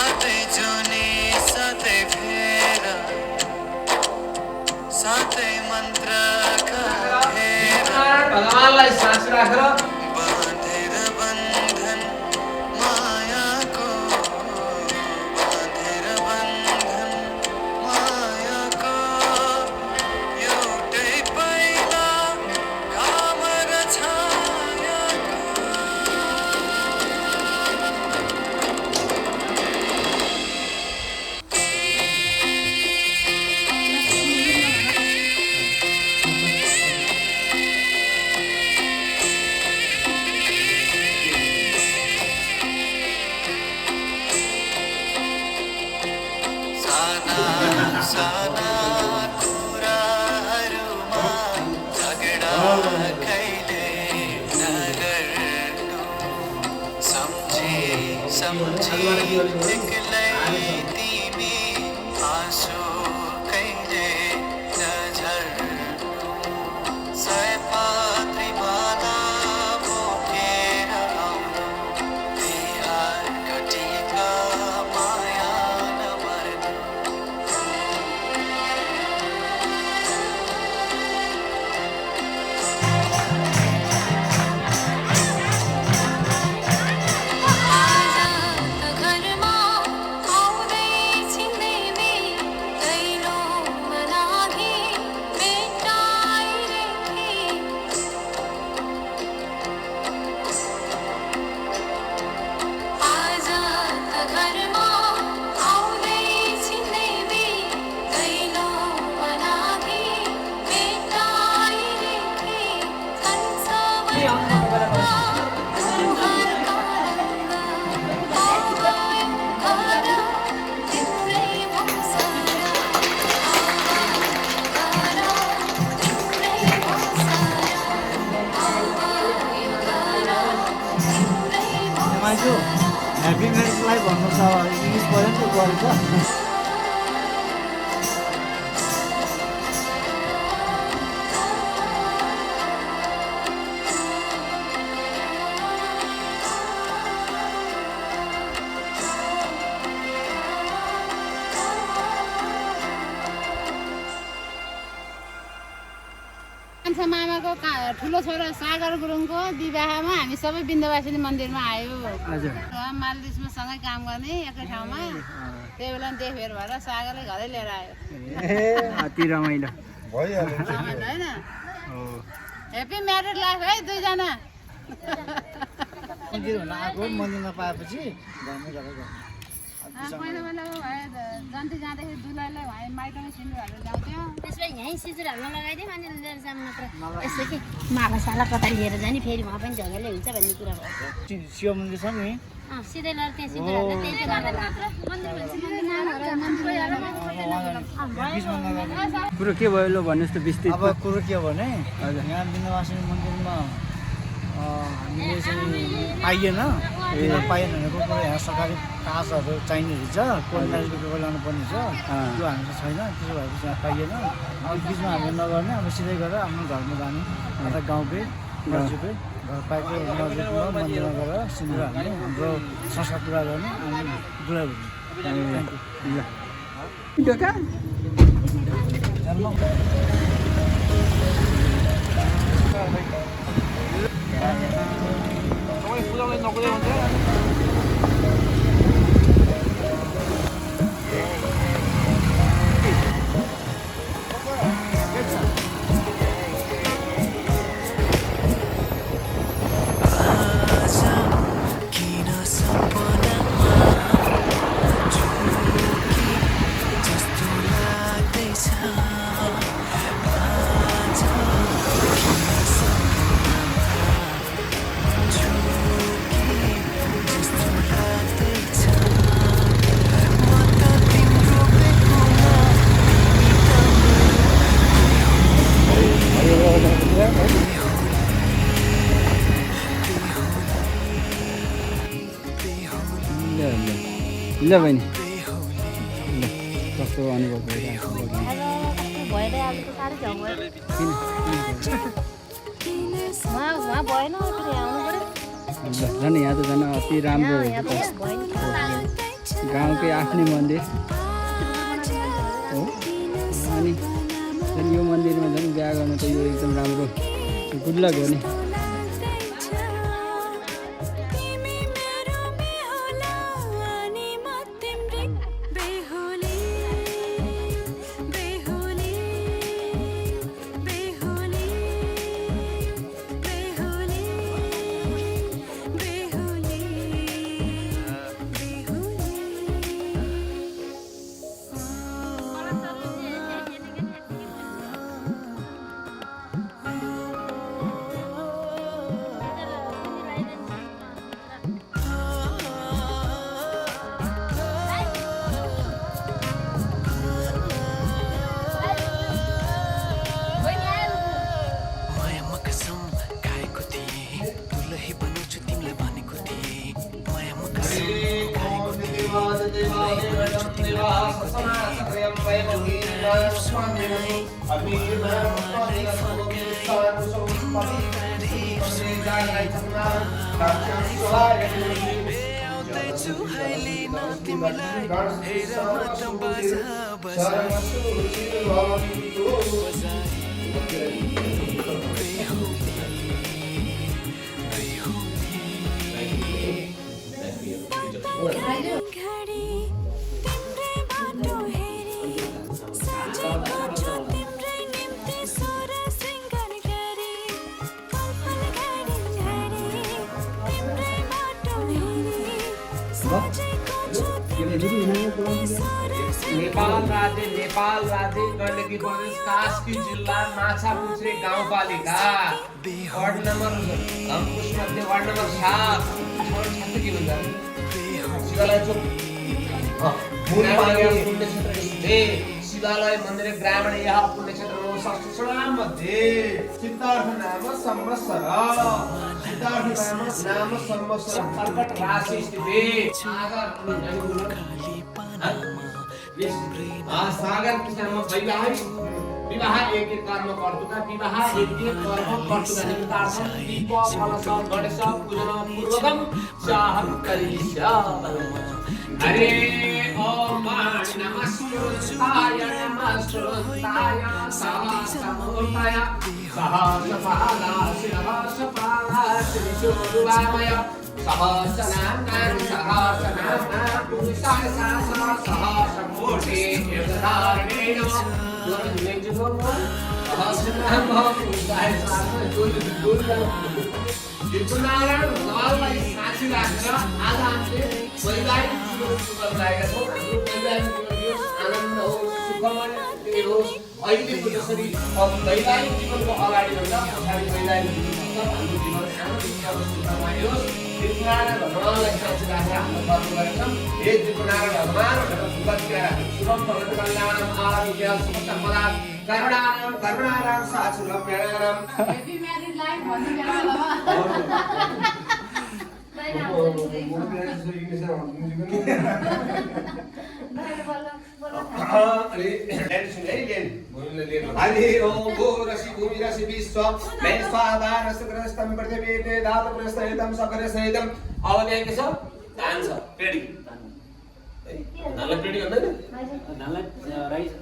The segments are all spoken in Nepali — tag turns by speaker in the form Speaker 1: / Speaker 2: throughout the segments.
Speaker 1: साथै जुनी साथै फेरा साथै मन्त्रका फेरा
Speaker 2: भगवानलाई सास राखेर
Speaker 1: बाँधेर बन्धन मायाको बाँधेर बन्धन मायाको एउटै पाइला घाम र छायाको साना साना कुराहरूमा झगडा कहिले नगर्नु सम्झी सम्झी एक्लै तिमी आँसु कहिले नझर्नु सयपत्री माला बोकेर आउनु तिहार कटिका माया नमर्नु आजा त घरमा आउँदै छिन्दैमे दैलो लागि भेटाइरेखे आजा त घरमा आउँदै छिन्दैमे दैलो लागि भेटाइरेखे
Speaker 3: माइजू ह्याप्पी म्यारिजलाई भन्नु छ इङ्ग्लिस पढ्यो नि त गरेछ
Speaker 4: कान्छा मामाको ठुलो छोरा सागर गुरुङको विवाहमा हामी सबै बिन्दवासिनी मन्दिरमा आयो
Speaker 3: हजुर
Speaker 4: मालदिसमा सँगै काम गर्ने एकै ठाउँमा त्यही बेला नि देखेर भएर सागरले घरै लिएर आयो
Speaker 3: ए अति रमाइलो
Speaker 4: रमाइलो होइन ह्याप्पी म्यारिड लाइफ है दुईजना
Speaker 3: मन्दिर हुन आएको मन्दिरमा पाएपछि घरमै गरेको
Speaker 4: पहिला पहिला भए जन्ती जाँदाखेरि दुलैलाई भए माइतमा सिन्दुर हालेर जाउँथ्यो
Speaker 5: त्यसलाई यहीँ सिजुर हाल्न लगाइदियो अनि लिएर जाऊँ मात्र यसो कि मालासाला कता लिएर जाने फेरि उहाँ पनि झगडा हुन्छ भन्ने कुरा भयो
Speaker 3: शिव मन्दिर छ नि
Speaker 5: सिधै लगेर त्यहाँ सिजुर हाल्दा त्यही
Speaker 3: बिचमा नगर्नु
Speaker 6: कुरो के भयो ल भन्नुहोस् त विस्तृत
Speaker 3: अब कुरो के हो भने यहाँ बिन्दवासिनी मन्दिरमा हामीले चाहिँ पाइएन किन पाइएन भनेको कुरो यहाँ सरकारी कागजहरू चाहिने रहेछ कोर्ट म्यारेजको पेपर ल्याउनु पर्ने छ त्यो हामीलाई छैन त्यसो भएपछि यहाँ पाइएन अब बिचमा हामीले नगर्ने अब सिधै गरेर आफ्नो घरमा जाने अथवा गाउँकै नजिकै घर पाएको नजिकमा मन्दिरमा गएर सिन्दुर हाल्ने हाम्रो संस्कार पुरा गर्ने अनि बुढा
Speaker 1: किन सपनामा झुकी जस्तो लाग्दैछ
Speaker 6: ल बहिनी ल कस्तो अनुभव भइरहेको
Speaker 5: भएन
Speaker 6: झन् यहाँ त झन् अति राम्रो गाउँकै आफ्नै मन्दिर हो अनि झन् यो मन्दिरमा झन् बिहा गर्नु त यो एकदम राम्रो गुड लक हो नि
Speaker 1: मायामा कसम खाएको थिएँ दुलही बनाउँछु तिमीलाई भनेको थिएँ मायामा कसम खाएको थिएँ दुलही बनाउँछु तिमीलाई भनेको छु अहिले न तिमीलाई हेर म त बाजा घडी तिम्रै बाटो हेरी सजेको छु तिम्रै निम्ति सोर शृङ्गार गरी पल घडी घडी तिम्रै बाटो हेरी सजेको छु
Speaker 2: नेपाल राज्य गण्डकी प्रदेश कास्की जिल्ला माछापुच्छ्रे गाउँपालिका वार्ड नम्बर धनकुश मध्ये वार्ड नम्बर 7 के भन्छ शिवालय चोक शिवालय मन्दिर ग्रामीण यहाँ पुण्यक्षेत्र मध्ये सिद्धार्थ नाम संवत्सर कर्कट राशि स्थित सागर कृष्णमा विवाह एक कर्म कर्तुका विवाह एक कर्म कर्तुका निमित्तार्थ दीप कलश गणेश पूजन पूर्वकम चाहं करिष्यामि हरे ओम नमस्कृताय सहस्रपाला श्रीशूलवामय सहस्रनाम्नां पुरुषाय सहस्रमूर्ति एकधारणेन त्रिपुरारण भगवानलाई साक्षी राखेर आज हामीले वैवाहिक जीवन सुखद लागेका छौँ हाम्रो वैवाहिक जीवन आनन्द होस् सुखमय होस् अहिलेको जसरी वैवाहिक जीवनको अगाडि भन्दा पछाडि वैवाहिक जीवन हाम्रो जीवन आनन्द सुखमय होस् त्रिपुरारण भगवानलाई साक्षी राखेर हामीले कर्म गरेका छौँ हे त्रिपुरारण भगवान शुभम भगवती कल्याणम आरोग्य सुख सम्पदा करुणाराम साचुरम प्रेरणाराम
Speaker 4: हेपी म्यारिड लाइफ भन्नु बेला
Speaker 2: हरि ओम भो रसि भूमि रसि विश्व मे स्वाहा रसग्रस्तम पृथ्वीते धातु प्रस्थयितम सकरे सहितम अवधि के छ धान छ पेडी धानलाई पेडी भन्दैन
Speaker 3: धानलाई राइस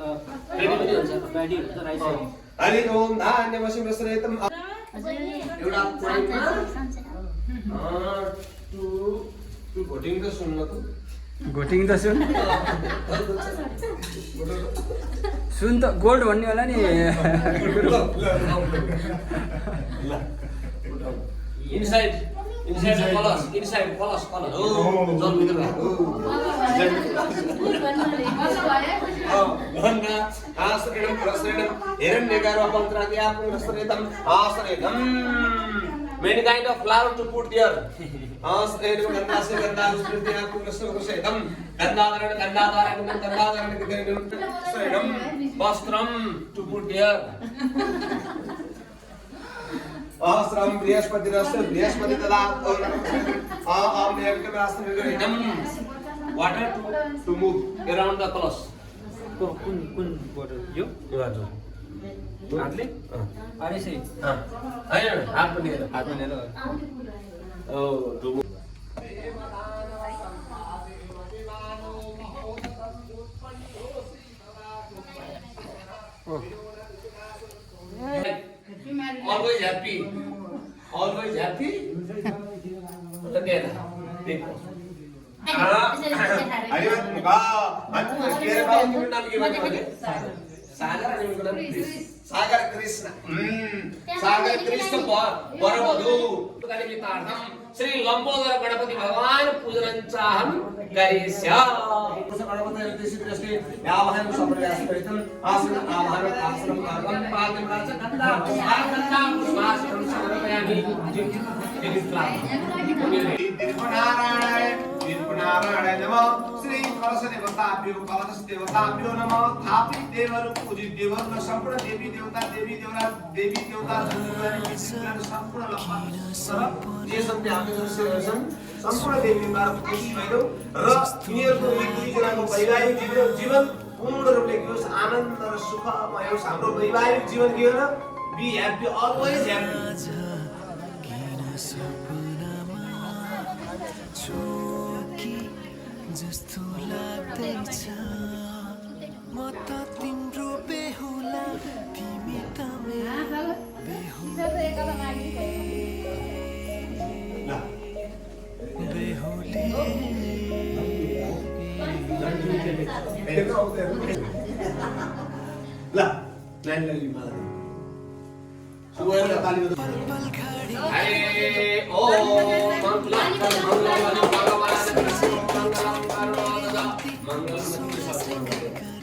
Speaker 2: पेडी पनि हुन्छ
Speaker 3: प्याडी हुन्छ राइस
Speaker 2: हरि ओम धान्य वसि प्रस्थयितम एउटा पोइन्टमा टु भोटिङ त सुन्न त
Speaker 6: घोटिङ त सुन त गोल्ड भन्ने होला नि
Speaker 2: इनसाइड कलस हो जल भित्र गन्गा आश्रयम प्रश्रयम हिरण्यगार पन्त्राद्या पुरस्त्रयतम आश्रयम many kind of flower to put there आश्रयम गन्धास्य गन्धानुस्मृत्या पुरस्त्रयतम गन्धाधरण श्रयणम Vastram to put there आश्रम बृहस्पति तदा water to move around the colors
Speaker 3: कुन बोतल यो हातले अरे सही
Speaker 2: हैन हात पनि
Speaker 3: लिएर
Speaker 2: ओ Always happy. Always happy. सागर कृष्ण सागर कृष्ण वरवधू निमित्तार्थं श्री लंबोदर गणपति भगवान पूजनं चाहं करिष्या गणपति दृष्टि यावहं सप्रयास करितं आसन आभार आसन मार्गं पादं राच गंधा गंधा पुष्पाश्रम समर्पयामि दीर्घनारायण नमः श्री कलश देवताभ्यो कलश देवताभ्यो नमः थापी देवरु पूजित देवरु संपूर्ण देवी देवता संपूर्ण लम्बा जे सबै हामी छन् सम्पूर्ण देवी देवताको खुसी भइरौ र तिनीहरूको एक दुईजनाको वैवाहिक जीवन पूर्ण रूपले के होस् आनन्द र सुखमय होस् हाम्रो वैवाहिक जीवन के हो बी ह्याप्पी अलवेज ह्याप्पी
Speaker 1: जस्तो लाग्दैछ म त तिम्रो बेहुला तिमी त मेरो बेहुली
Speaker 2: ला लाइन लगी मलाई सुवेला ताली बजाऊ अरे ओ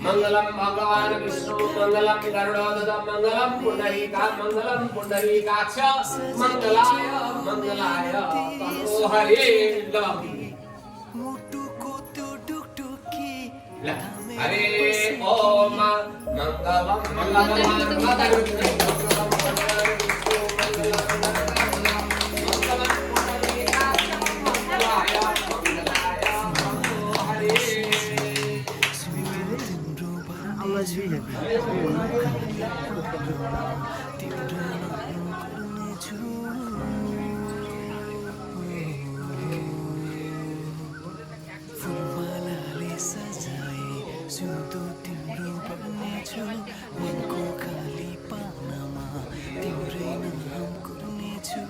Speaker 2: मंगलम भगवान विष्णु मंगलम गरुड़ध्वज मंगलम पुंडरीकाक्ष मंगलाय मंगलाय तनोहरे
Speaker 1: मुटुको त्यो डुकडुकी
Speaker 2: हरे ओम मंगलम
Speaker 1: फुलमालाले सजाए सुतो तिम्रो बन्नेछु मनको खाली पानामा तिम्रै नाम कुर्नेछु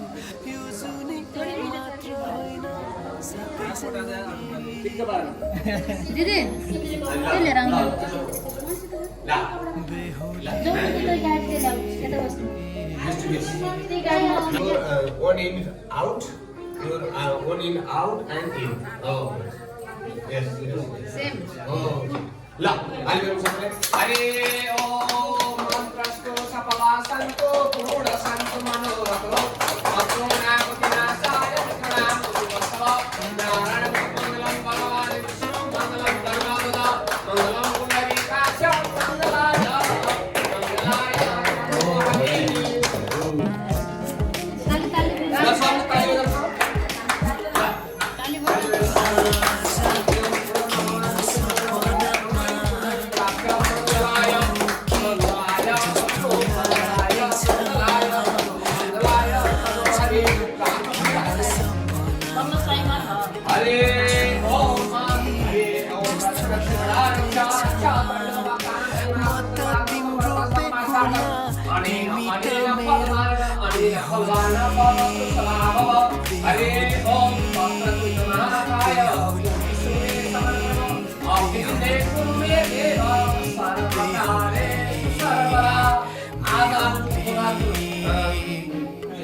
Speaker 1: यो जुनै मात्र होइन सबै
Speaker 5: दिदी के लिएर आउनु
Speaker 2: one in out, your one in out and in. Oh, yes, it is.
Speaker 4: Same.
Speaker 2: Oh, la. Ali baru sampai. Hare Om Mantrasto Sapala Santo Pura Santo Manorato. Akrona Kutinasaya Vikram Kudivasava. Narayana Mangalam Bhagavan Vishnu Mangalam Dharmadada. Mangalam Pundarikaksha Mangalaya. Mangalaya.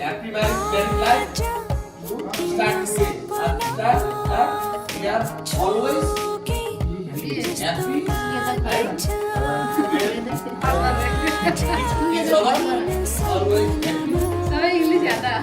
Speaker 2: Happy married life. Start today. We are always happy. Each other always happy.
Speaker 4: सबै इंग्लिश आता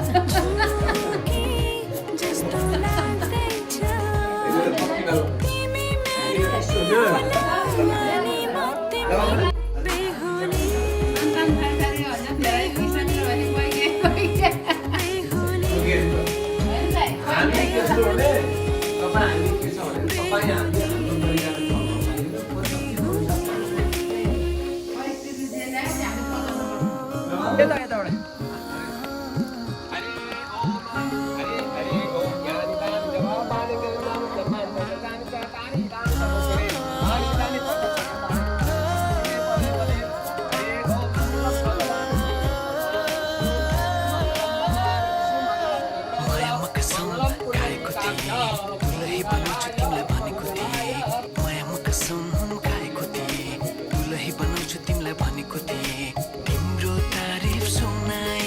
Speaker 1: थिएँ दुलही बनाउँछु तिमीलाई भनेको थिएँ मायामा कसम खाएको थिएँ दुलही बनाउँछु तिमीलाई भनेको थिएँ तिम्रो तारिफ सुनाई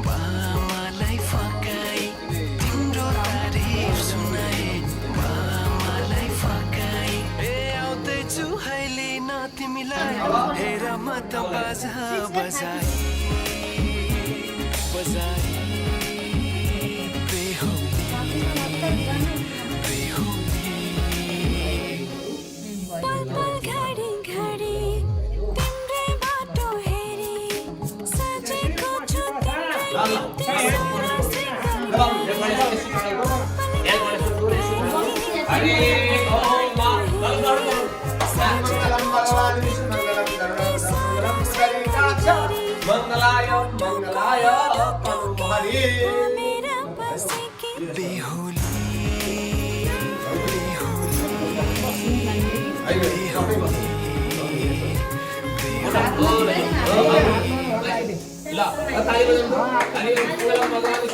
Speaker 1: बामालाई फकाई तिम्रो तारिफ सुनाई बामालाई फकाई ए आउँदैछु अहिले न तिमीलाई हेर म त बाजा बजाई बजाई
Speaker 2: मंगलाय मंगलाय हरि
Speaker 1: बेहुली
Speaker 2: ला ताली बजाउनु अनि पुरा मगाउने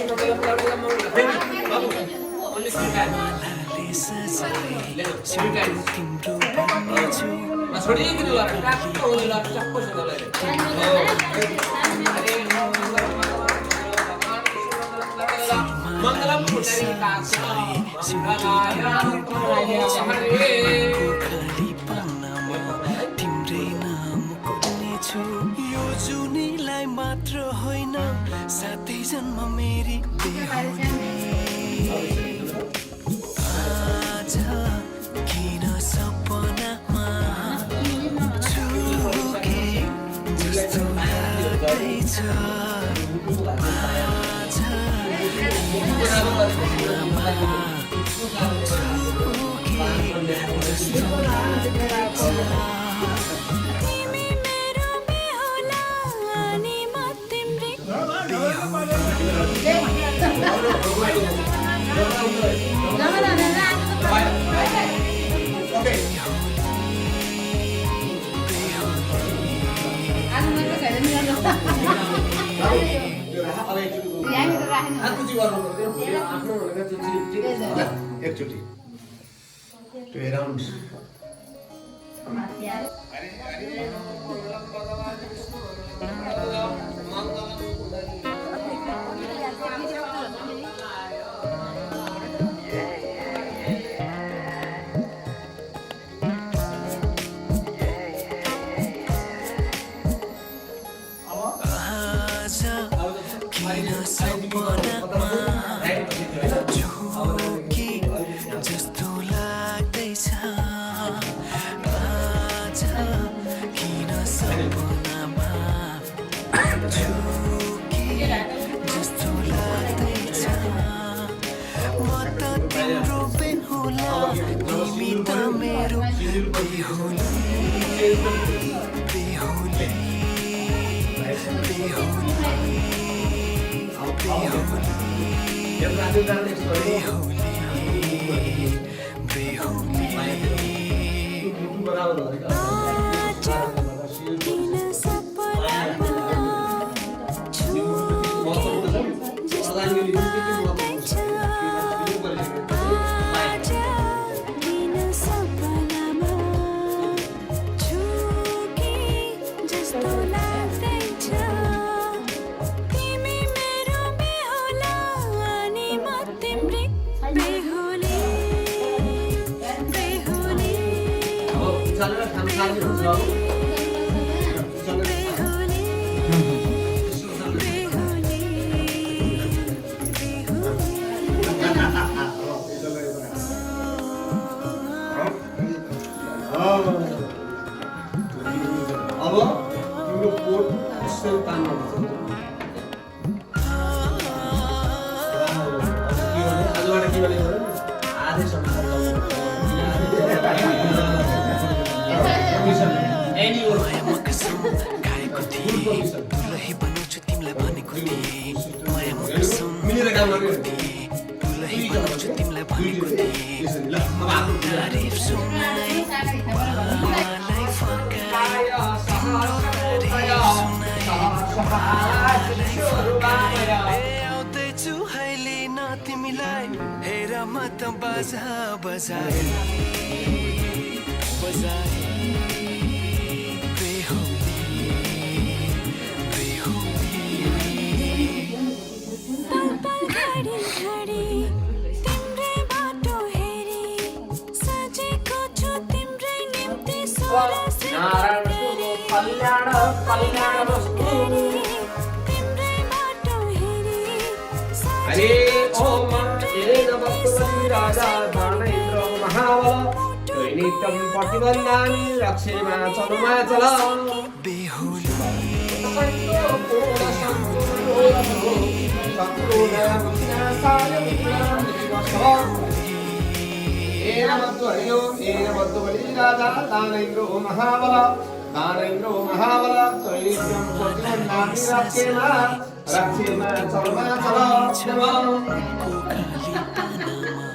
Speaker 2: छ छोडिदिनु ल काट्नु ल चक्को छ मंगलम पुजारी काछ
Speaker 1: तिम्रै नाम कुर्नेछु यो जुनीलाई मात्र होइन साथै जन्म मेरी आज किन सपनामा छुके जस्तो लाग्दैछ
Speaker 7: तिमी मेरो बेहुला अनि म तिम्रै
Speaker 2: एकचोटी टु अराउन्ड
Speaker 1: किन सपनामा झुकी जस्तो लाग्दैछ आज किन सपनामा झुकी जस्तो लाग्दैछ म त तिम्रो बेहुला तिमी त मेरो बेहुली बेहुली
Speaker 7: किन सपनामा झुकी जस्तो लाग्दैछ तिमी मेरो बेहुला अनि म तिम्रै बेहुली बेहुली
Speaker 2: अब तिम्रो कोट यसो तान्नु आजबाट के भने आधैसम्म
Speaker 1: मायामा कसम खाएको थिएँ दुलही बनाउँछु तिमीलाई भनेको थिएँ मायामा कसम खाएको थिएँ दुलही बनाउँछु तिमीलाई भनेको थिएँ तारिफ सुनाई बाबालाई फकाई तिम्रो तारिफ सुनाई बाबालाई फकाई आउँदैछु अहिले न तिमीलाई हेर म त बाजा बजाए बजाए बेहोली
Speaker 7: पल पल घडी घडी तिम्रै बाटो हेरी सजेको छु तिम्रै निम्ति सोला
Speaker 2: कल्याण
Speaker 7: तिम्रै बाटो हेरी
Speaker 2: हरे ओम येन भक्तवती राजा दानैन्द्रो महाबल दैनित्यं प्रतिबन्धानि रक्षेमा चलुमा चल
Speaker 1: बेहोली
Speaker 2: येन भक्तवती राजा दानैन्द्रो महाबल दैनित्यं प्रतिबन्धानि रक्षेमा चलुमा चल
Speaker 1: को खाली पानामा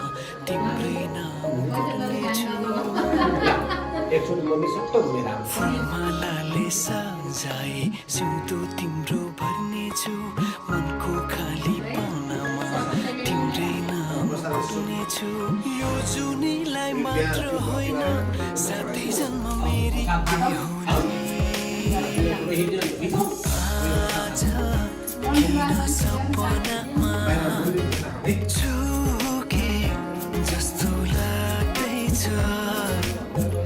Speaker 1: तिम्रै नाम लेख्छु
Speaker 2: एकचोटि मम्मी सट्ट घुमेर आउँछ
Speaker 1: फुलमालाले सजाए सिउँदो तिम्रो भर्नेछु मनको खाली पानामा तिम्रै नाम लेख्छु यो जुनीलाई मात्र होइन साथै जन्म मेरी बेहोली आज किन सपनामा चुके जस्तो लाग्दैछ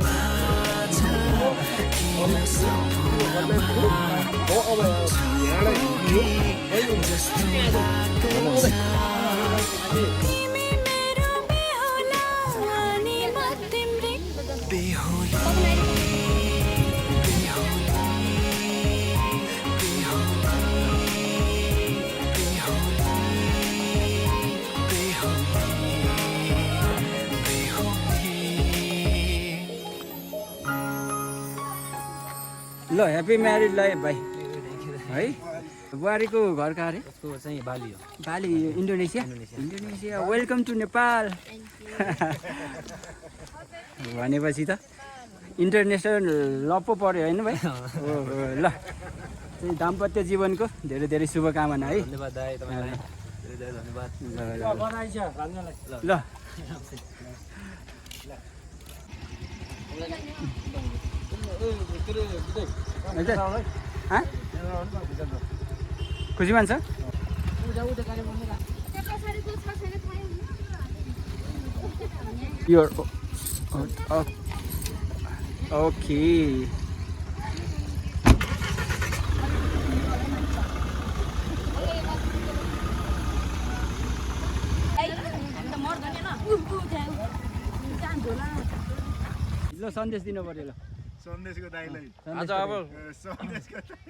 Speaker 1: आज किन सपनामा चुके जस्तो लाग्दैछ
Speaker 7: तिमी मेरो बेहोला अनि म तिम्रै
Speaker 1: बेहोली
Speaker 6: ल ह्याप्पी म्यारिड लाइफ भाइ है बुहारीको घर कहाँ अरे
Speaker 3: चाहिँ बाली हो
Speaker 6: बाली इन्डोनेसिया वेलकम टु नेपाल भनेपछि त इन्टरनेसनल ल पो पऱ्यो होइन भाइ ल चाहिँ दाम्पत्य जीवनको धेरै धेरै शुभकामना है
Speaker 3: धन्यवाद दाइ तपाईँलाई धेरै धेरै धन्यवाद
Speaker 6: ल खुसी मान्छ यो ओके ल सन्देश दिनु पर्यो ल
Speaker 8: सन्देशको दाइलाई
Speaker 9: आज अब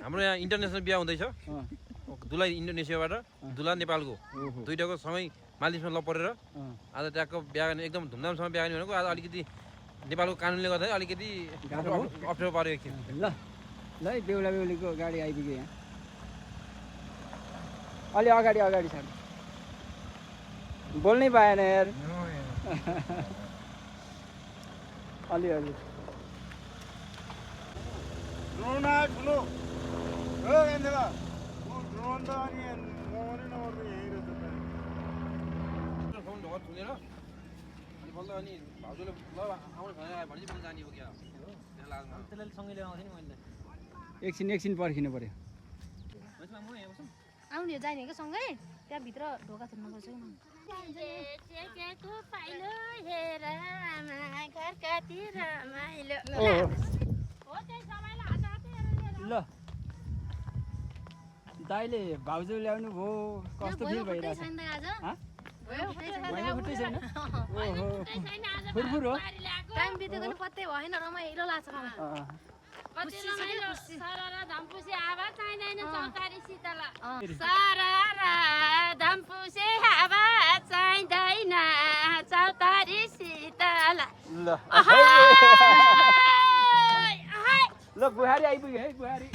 Speaker 9: हाम्रो यहाँ इन्टरनेसनल बिहा हुँदैछ दुला इन्डोनेसियाबाट दुला नेपालको दुईटाको सँगै मालदिप्समा ल परेर आज त्यहाँको बिहा गर्ने एकदम धुमधामसँग बिहा गर्ने भनेको आज अलिकति नेपालको कानुनले गर्दा अलिकति अप्ठ्यारो पऱ्यो एकछिन
Speaker 6: ल ल है बेहुला बेहुलीको गाडी आइपुग्यो यहाँ अलि अगाडि अगाडि छ बोल्नै पाएन यार अलि अलि
Speaker 8: ड्रोन आयो ठुलो हो एन्देला ड्रोन त अनि मर्ने नमर्ने यहीँ रहेछ
Speaker 9: फोन ढोका थुनेर अनि बल्ल अनि भाउजूले ल आउनु भनेर भने पनि जाने हो क्या
Speaker 3: त्यसलाई सँगै ल्याउँथेँ नि मैले
Speaker 6: एकछिन पर्खिनु पर्यो
Speaker 5: आउने हो जाने क्या सँगै त्यहाँभित्र ढोका थुन्नुपर्छ
Speaker 6: ल दाइले भाउजू ल्याउनु भयो कस्तो फिल भइरहेछ फुट्टै छैन ओहो फुरफुर हो
Speaker 5: टाइम बितेको नि पत्तै भएन रमाइलो लाग्छ धम्पुसे हावा चाहिँदैन चौतारी शीतला सररा धम्पुसे हावा चाहिँदैन चौतारी शीतला
Speaker 6: ल बुहारी आइपुग्यो है बुहारी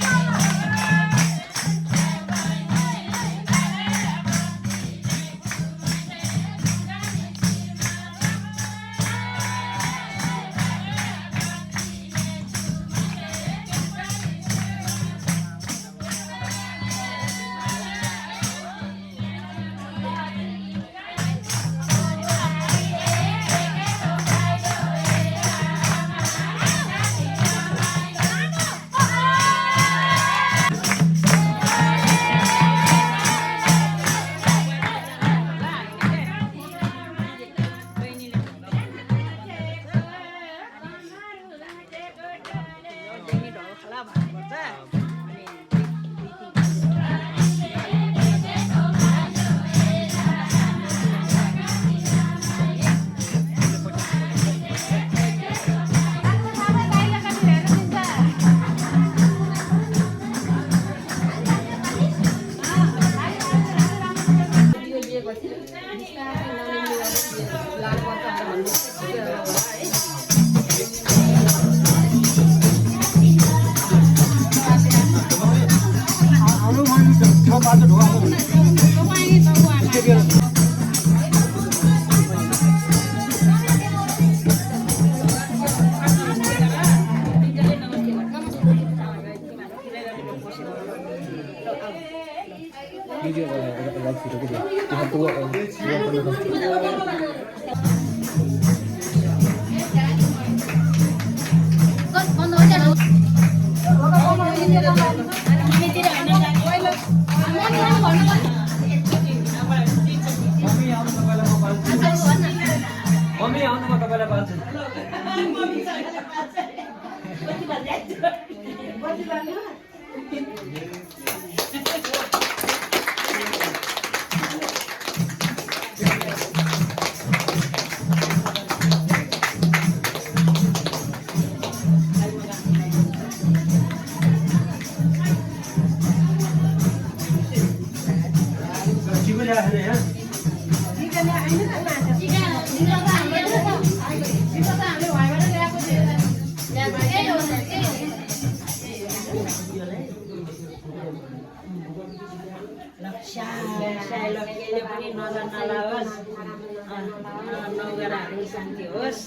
Speaker 10: शान्ति होस्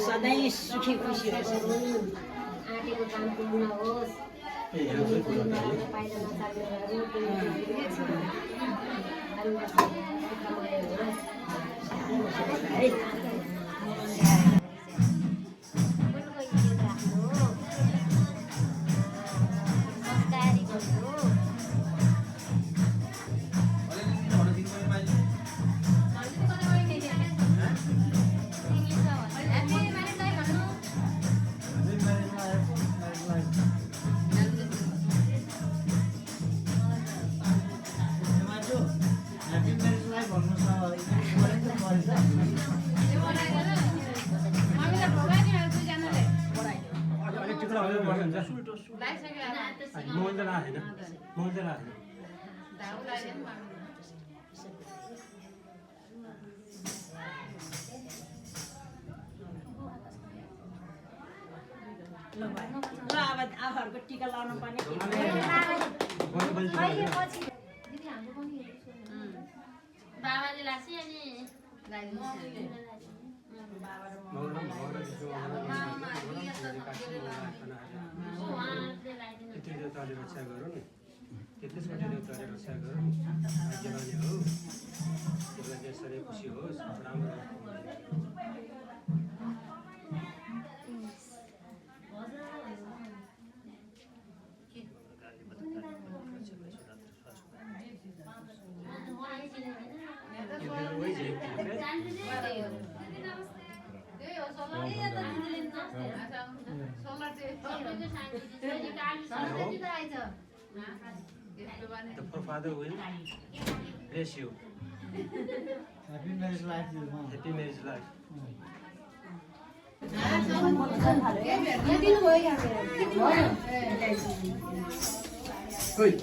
Speaker 10: सधैँ सुखी खुसी होस्
Speaker 5: आँटेको काम पूर्ण होस्
Speaker 10: ल अब आफूहरूको टिका लाउनु पर्ने
Speaker 5: बाबाले लासी अनि
Speaker 8: रक्षा गरौँ त्यसपछि देउताले रक्षा गरौँ भाग्यवानी हो त्यसलाई खुसी होस् राम्रो The forefather will bless you.
Speaker 3: Happy marriage life.
Speaker 8: Happy marriage life. Good.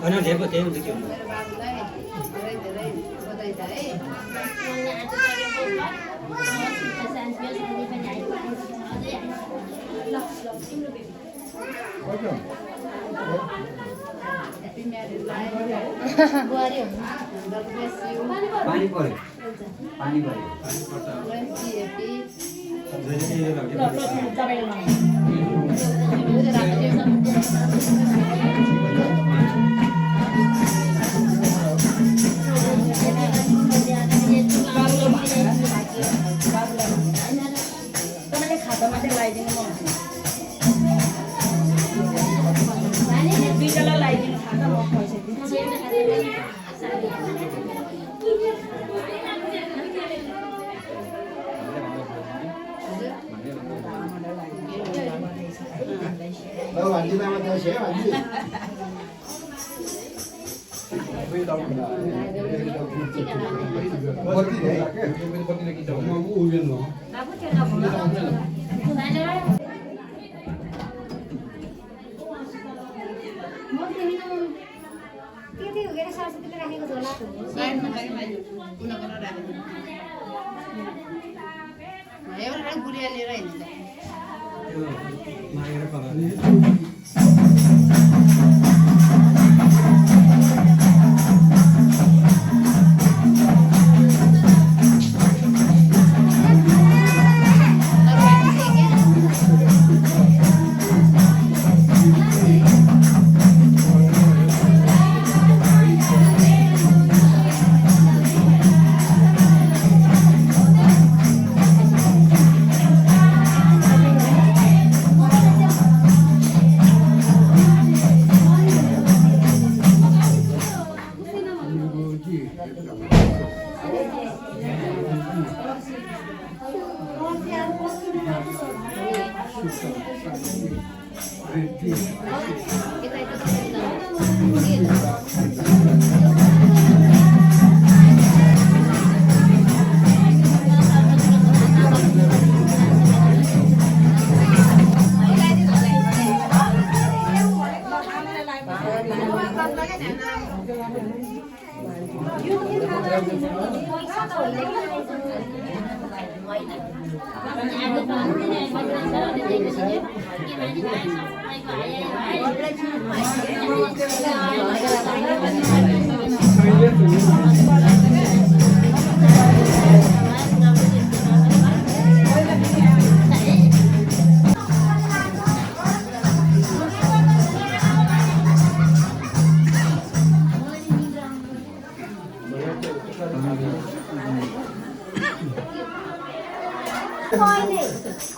Speaker 6: होइन ढेको त्यही हुन्छ के हुन्छ
Speaker 4: मेरो बाबुलाई धेरै धेरै बधाई छ है। Happy married life.
Speaker 5: बुहारी हो
Speaker 4: God bless you.
Speaker 6: पानी पर्यो पानी पर्यो
Speaker 4: Plenty happy.
Speaker 10: तपाईँले खातामा चाहिँ लगाइदिनु म दुईजनालाई लगाइदिनु खाता म पैसा दिन्छु
Speaker 4: एउटा गुडिया लिएर हिँड्छ।
Speaker 6: मागेर कलर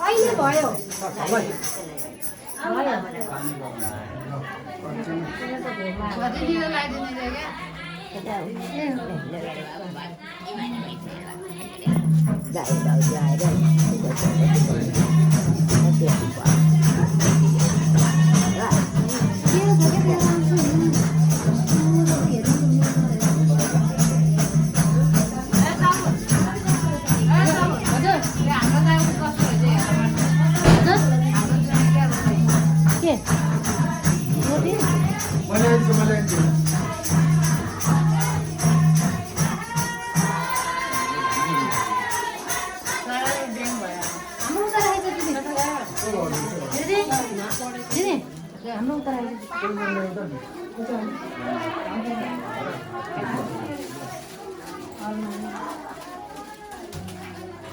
Speaker 5: अहिले भयो
Speaker 4: कतितिर लगाइदिने क्या?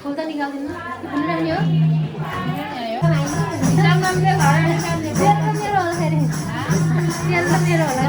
Speaker 5: खुल्दा निकाल्दिनु खुल्ने हो मेरो होला फेरि तेल त मेरो होला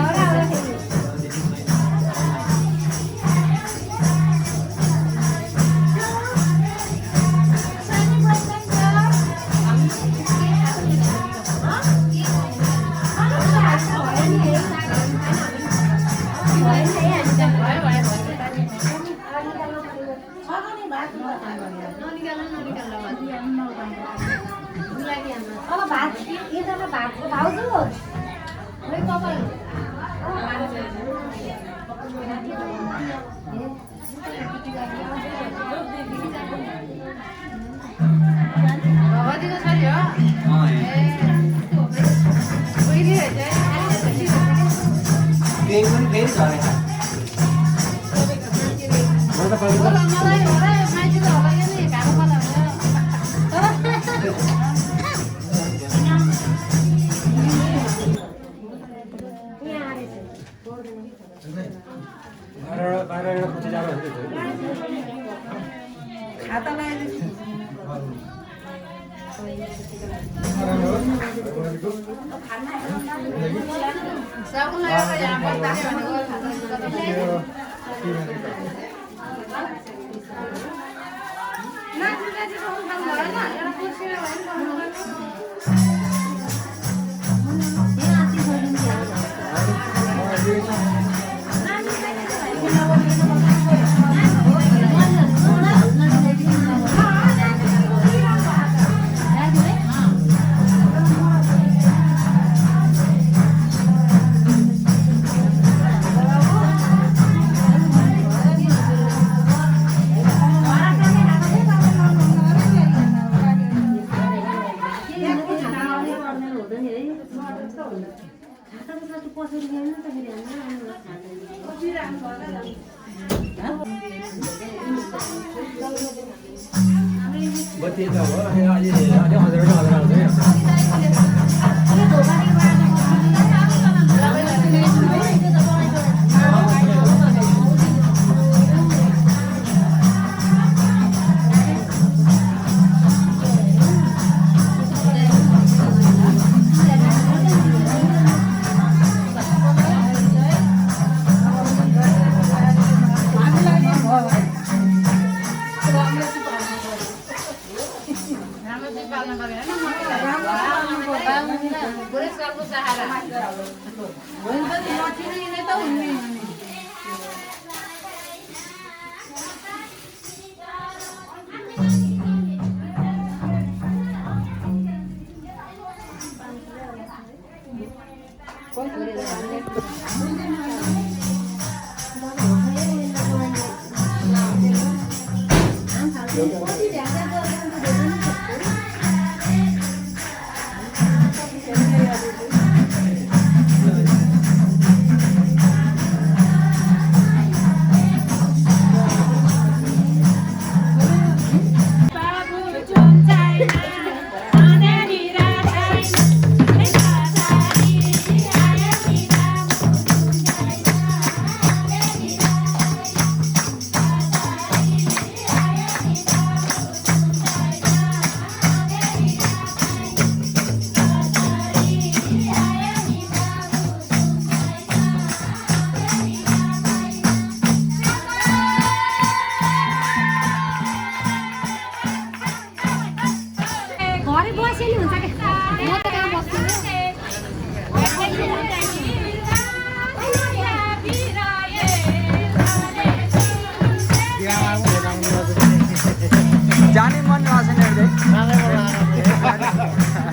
Speaker 6: जाने मन नआसेन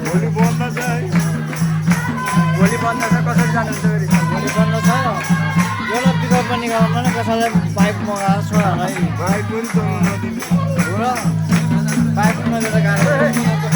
Speaker 8: भोलि बन्द छ है
Speaker 6: भोलि बन्द छ कसरी जानुहुन्छ फेरि
Speaker 3: भोलि बन्द छ एउटा पिकअप पनि गराउनु न कसैलाई बाइक मगाएर छोराहरूलाई
Speaker 8: भाइ पनि चलाउन नदिने
Speaker 3: हो र बाइक मैले त गाडी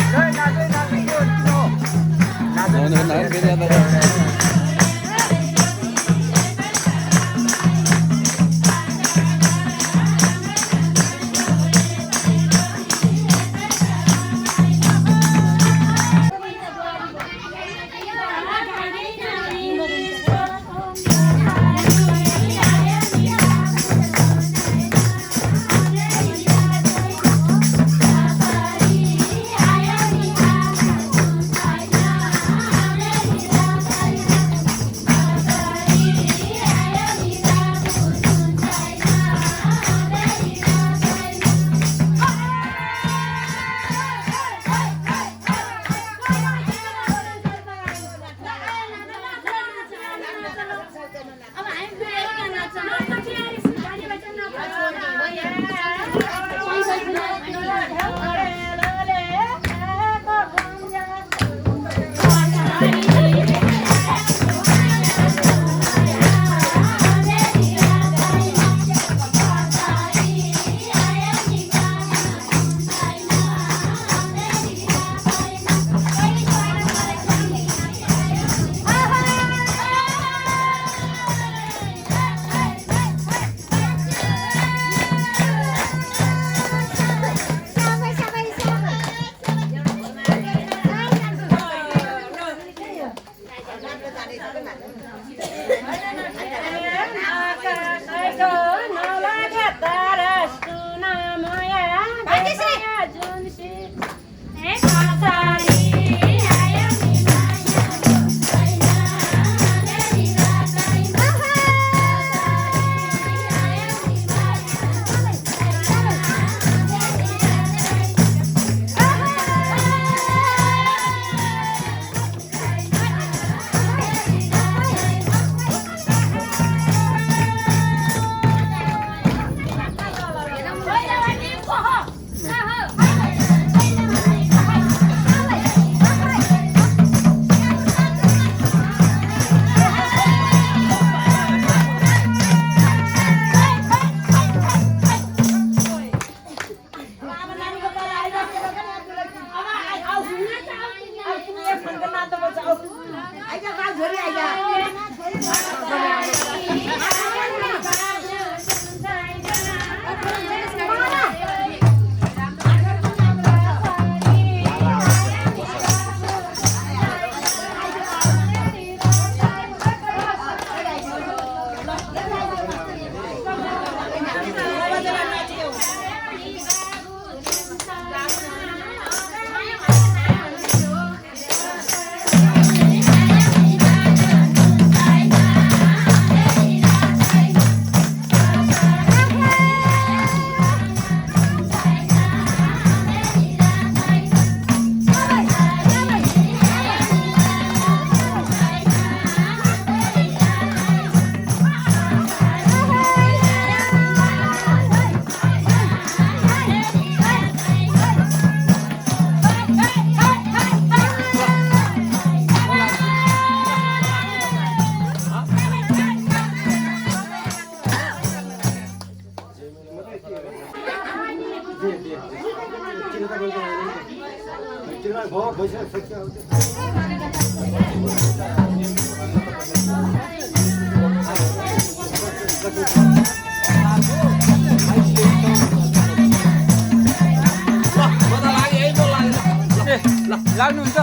Speaker 6: लाग्नुहुन्छ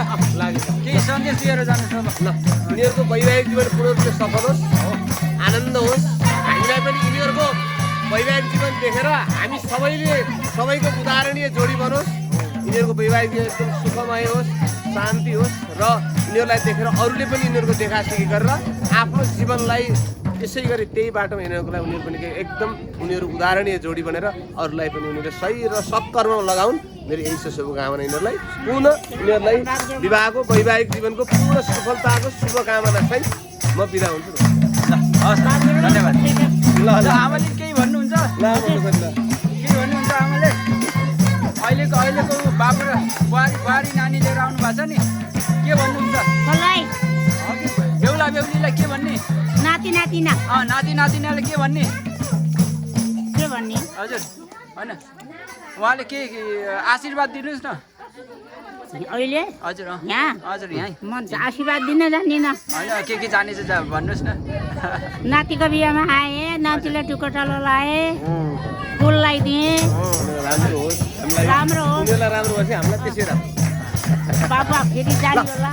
Speaker 6: केही सन्देश दिएर जानुहोस्
Speaker 2: ल यिनीहरूको वैवाहिक जीवन पूर्ण रूपले सफल होस् आनन्द होस् हामीलाई पनि यिनीहरूको वैवाहिक जीवन देखेर हामी सबैको उदाहरणीय जोडी बनोस् यिनीहरूको वैवाहिक जीवन एकदम सुखमय होस् शान्ति होस् र यिनीहरूलाई देखेर अरूले पनि यिनीहरूको देखासेखी गरेर आफ्नो जीवनलाई यसै गरी त्यही बाटोमा हिँड्नको लागि उनीहरू पनि एकदम उनीहरू उदाहरणीय जोडी बनेर अरूलाई पनि उनीहरूले सही र सत्कर्ममा लगाउन् मेरो यही शुभकामना यिनीहरूलाई पुनः यिनीहरूलाई विवाहको वैवाहिक जीवनको पूर्ण सफलताको शुभकामना चाहिँ म बिदा हुन्छु
Speaker 6: हस् धन्यवाद ल आमाले केही भन्नुहुन्छ के भन्नुहुन्छ आमाले अहिलेको बाबु र बुहारी नानी लिएर आउनु भएको छ नि के भन्नुहुन्छ बेहुला बेहुलीलाई के भन्ने
Speaker 5: नाति
Speaker 6: नातिनाले के भन्ने हजुर होइन उहाँले के आशीर्वाद दिनुहोस् न
Speaker 5: अहिले
Speaker 6: हजुर
Speaker 5: यहाँ
Speaker 6: हजुर यहाँ
Speaker 5: म आशीर्वाद दिन जान्दिनँ
Speaker 6: होइन के जानेछ भन्नुहोस् न
Speaker 5: नातिको बिहामा आएँ नातिलाई टुकोटालो लाएँ फुल लगाइदिएँ राम्रो हो
Speaker 2: राम्रो भएपछि हामीलाई त्यसै राम्रो
Speaker 5: बाबा फेरि जाने होला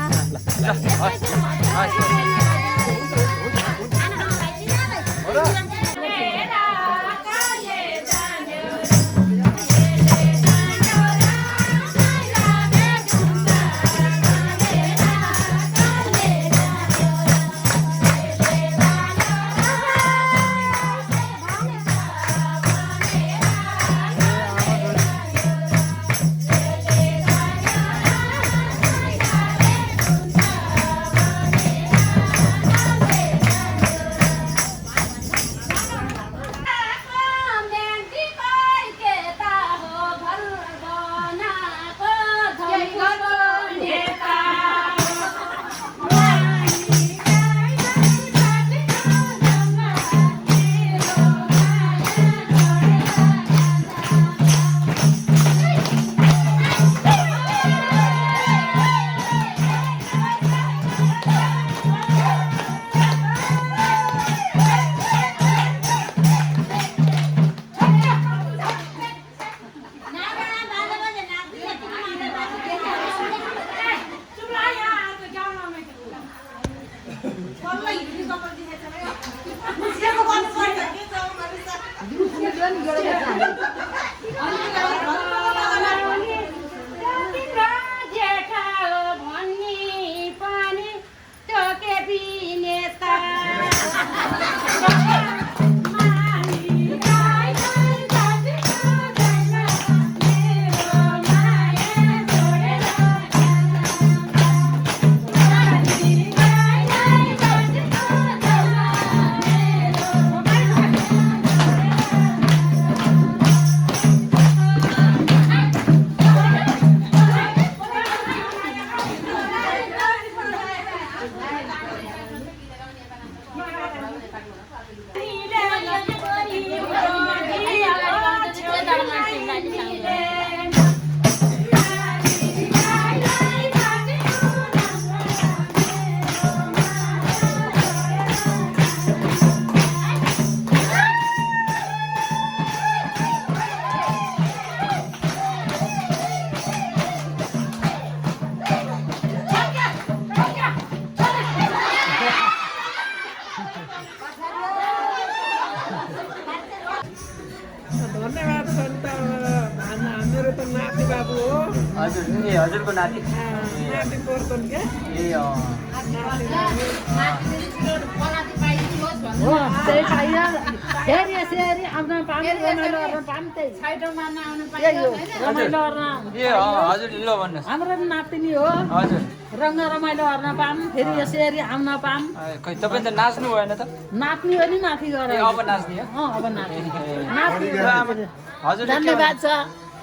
Speaker 6: हजुरको नाति हजुर ल भन्नुहोस्
Speaker 10: हाम्रो नातिनी हो
Speaker 6: हजुर
Speaker 10: रङ्ग रमाइलो हेर्न पाम फेरि यसरी आउन पाम
Speaker 6: खै तपाईँ त नाच्नु भएन त
Speaker 10: नाच्ने हो नि माथि गएर
Speaker 6: अब नाच्ने हो
Speaker 10: अब नाच्ने
Speaker 6: हजुर
Speaker 10: धन्यवाद छ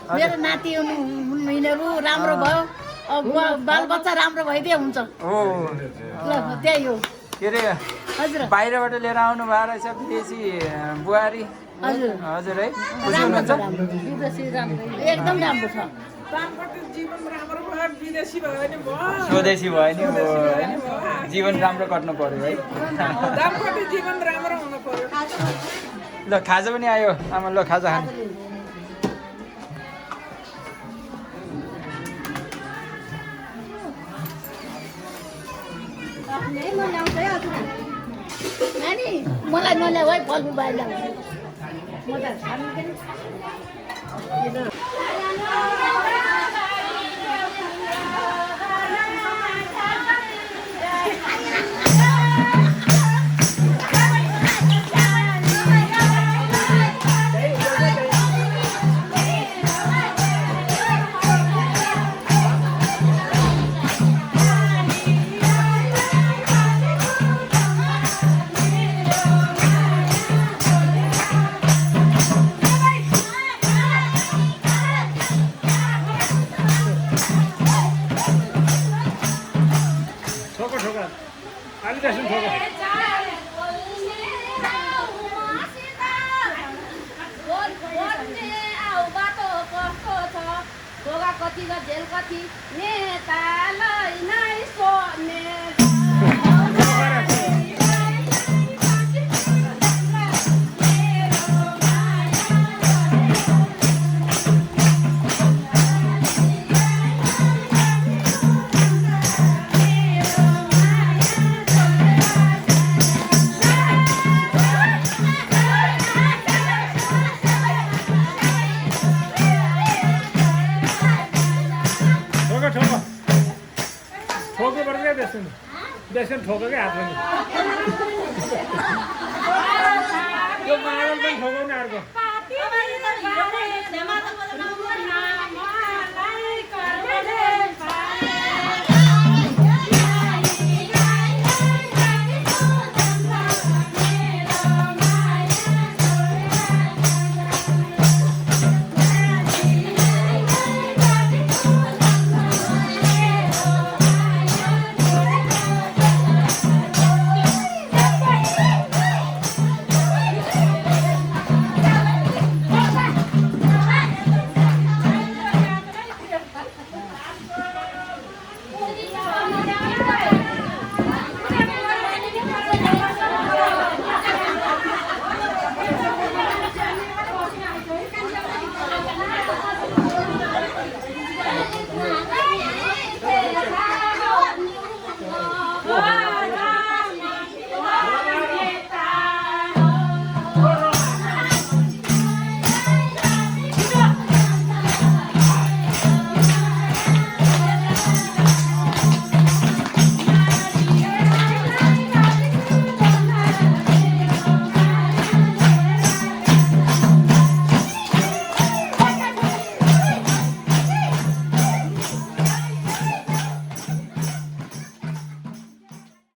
Speaker 10: मेरो नाति यिनीहरू राम्रो भयो अब बालबच्चा राम्रो भइदिए हुन्छ ल त्यही हो
Speaker 6: के अरे
Speaker 10: हजुर
Speaker 6: बाहिरबाट लिएर आउनु भएको रहेछ विदेशी बुहारी
Speaker 10: हजुर
Speaker 6: हजुर है खुसी
Speaker 10: राम्रो
Speaker 6: हुनुहुन्छ
Speaker 10: छ राम्रो विदेशी राम्रो एकदम राम्रो छ
Speaker 6: स्वदेशी भयो नि अब होइन जीवन राम्रो कट्नु पर्यो है ल खाजा पनि आयो आमा ल खाजा खानु
Speaker 10: नानी मलाई नल्याऊ है फलफुल बाहिर ल्याऊ म त खानु पनि
Speaker 4: कति र जेल कति नेतालाई नै सोध्ने
Speaker 8: देशन ठोको क्या हातमा यो मार्बल पनि ठोकाउने अर्को